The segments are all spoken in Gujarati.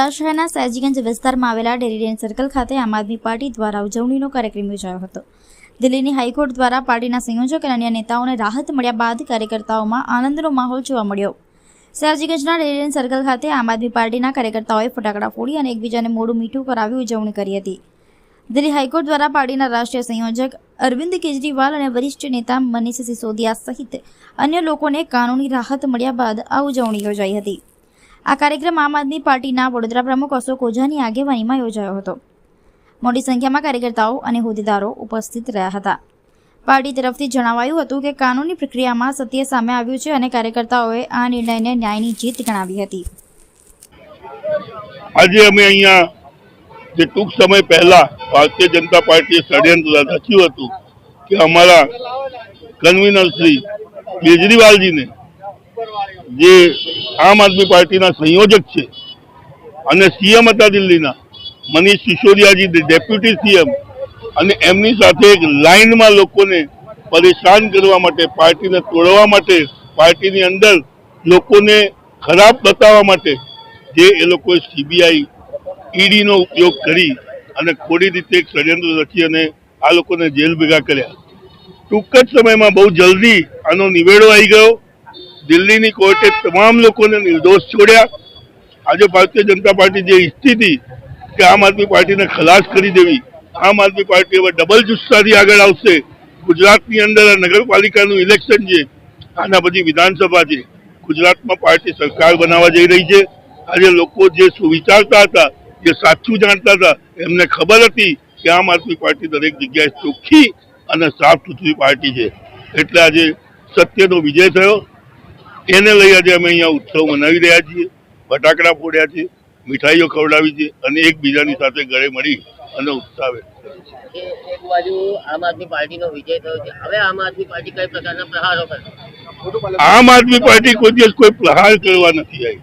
વડોદરા શહેરના સયાજીગંજ વિસ્તારમાં આવેલા ડેરીડેન સર્કલ ખાતે આમ આદમી પાર્ટી દ્વારા ઉજવણીનો કાર્યક્રમ યોજાયો હતો। દિલ્હીની હાઈકોર્ટ દ્વારા પાર્ટીના સંયોજક અને અન્ય નેતાઓને રાહત મળ્યા બાદ કાર્યકર્તાઓમાં આનંદનો માહોલ જોવા મળ્યો। સયાજીગંજના ડેરીડેન સર્કલ ખાતે આમ આદમી પાર્ટીના કાર્યકર્તાઓએ ફટાકડા ફોડી અને એકબીજાને મોઢું મીઠું કરાવી ઉજવણી કરી હતી। દિલ્હી હાઈકોર્ટ દ્વારા પાર્ટીના રાષ્ટ્રીય સંયોજક અરવિંદ કેજરીવાલ અને વરિષ્ઠ નેતા મનીષ સિસોદિયા સહિત અન્ય લોકોને કાનૂની રાહત મળ્યા બાદ આ ઉજવણી યોજાઈ હતી। આ કાર્યક્રમ આમ આદમી પાર્ટીના વડોદરા પ્રમુખ અશોક ઓઝાની આગેવાનીમાં યોજાયો હતો। મોટી સંખ્યામાં કાર્યકર્તાઓ અને હોદ્દેદારો ઉપસ્થિત રહ્યા હતા। પાર્ટી તરફથી જણાવાયું હતું કે કાનૂની પ્રક્રિયામાં સત્ય સામે આવ્યું છે અને કાર્યકર્તાઓએ આ નિર્ણયને ન્યાયની જીત ગણાવી હતી। આજે અમે અહીંયા જે ટૂંક સમય પહેલા ભારતીય જનતા પાર્ટીએ ષડયંત્ર રચ્યું હતું કે અમારા કન્વીનર શ્રી કેજરીવાલજીને જે આમ આદમી પાર્ટીના સંયોજક છે અને સીએમ હતા દિલ્હીના મનીષ સિસોદિયાજી ડેપ્યુટી સીએમ અને એમની સાથે એક લાઇનમાં લોકોને પરેશાન કરવા માટે, પાર્ટીને તોડવા માટે, પાર્ટીની અંદર લોકોને ખરાબ બતાવવા માટે જે એ લોકોએ સીબીઆઈ ઈડીનો ઉપયોગ કરી અને ખોટી રીતે એક ષડયંત્ર રચી અને આ લોકોને જેલ ભેગા કર્યા। ટૂંક જ સમયમાં બહુ જલ્દી આનો નિવેડો આવી ગયો। દિલ્હીની કોર્ટે તમામ લોકોને નિર્દોષ છોડ્યા। આજે ભારતીય જનતા પાર્ટી જે ઈચ્છતી હતી કે આમ આદમી પાર્ટીને ખલાસ કરી દેવી, આમ આદમી પાર્ટી હવે ડબલ જુસ્સાથી આગળ આવશે। ગુજરાતની અંદર નગરપાલિકાનું ઇલેક્શન છે, આના પછી વિધાનસભા છે, ગુજરાતમાં પાર્ટી સરકાર બનાવવા જઈ રહી છે। આજે લોકો જે વિચારતા હતા, જે સાચું જાણતા હતા, એમને ખબર હતી કે આમ આદમી પાર્ટી દરેક જગ્યાએ ચોખ્ખી અને સાફ સુથરી પાર્ટી છે, એટલે આજે સત્યનો વિજય થયો। એને લઈ આજે અમે અહીંયા ઉત્સવ મનાવી રહ્યા છીએ, ફટાકડા ફોડ્યા છે, મીઠાઈઓ ખવડાવી છે અને એકબીજાની સાથે ગળે મળી અને ઉત્સાહ વ્યક્ત કર્યો છે। એક બાજુ આમ આદમી પાર્ટીનો વિજય થયો છે, હવે આમ આદમી પાર્ટી કઈ પ્રકારના પ્રહારો કરશે? આમ આદમી પાર્ટી કોઈ દિવસ કોઈ પ્રહાર કરવા નથી આવી।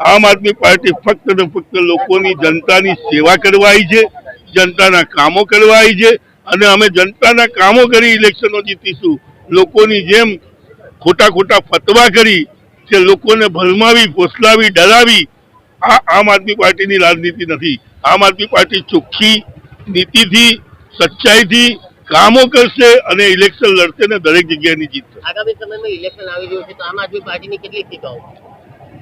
આમ આદમી પાર્ટી ફક્ત ને ફક્ત લોકોની, જનતાની સેવા કરવા આવી છે, જનતાના કામો કરવા આવી છે અને અમે જનતાના કામો કરી ઇલેક્શનો જીતીશું। લોકોની જેમ ખોટા ફતવા કરી કે લોકોને ભરમાવી, ફોસલાવી, ડરાવી, આ આમ આદમી પાર્ટીની રાજનીતિ નથી। આમ આદમી પાર્ટી ચોખ્ખી નીતિથી, સચ્ચાઈથી કામો કરશે અને ઇલેક્શન લડશે ને દરેક જગ્યાની જીત થશે। આગામી સમયમાં ઇલેક્શન આવી રહ્યું છે તો આમ આદમી પાર્ટીની કેટલી સીટો?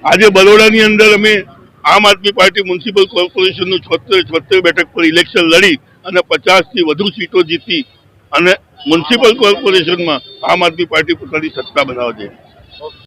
આજે બરોડાની અંદર અમે આમ આદમી પાર્ટી મ્યુનિસિપલ કોર્પોરેશનનું 76 બેઠક પર ઇલેક્શન લડી અને 50થી વધુ સીટો જીતી અને મ્યુનિસિપલ કોર્પોરેશનમાં આમ આદમી પાર્ટી પોતાની સત્તા બનાવવા જઈ રહી છે।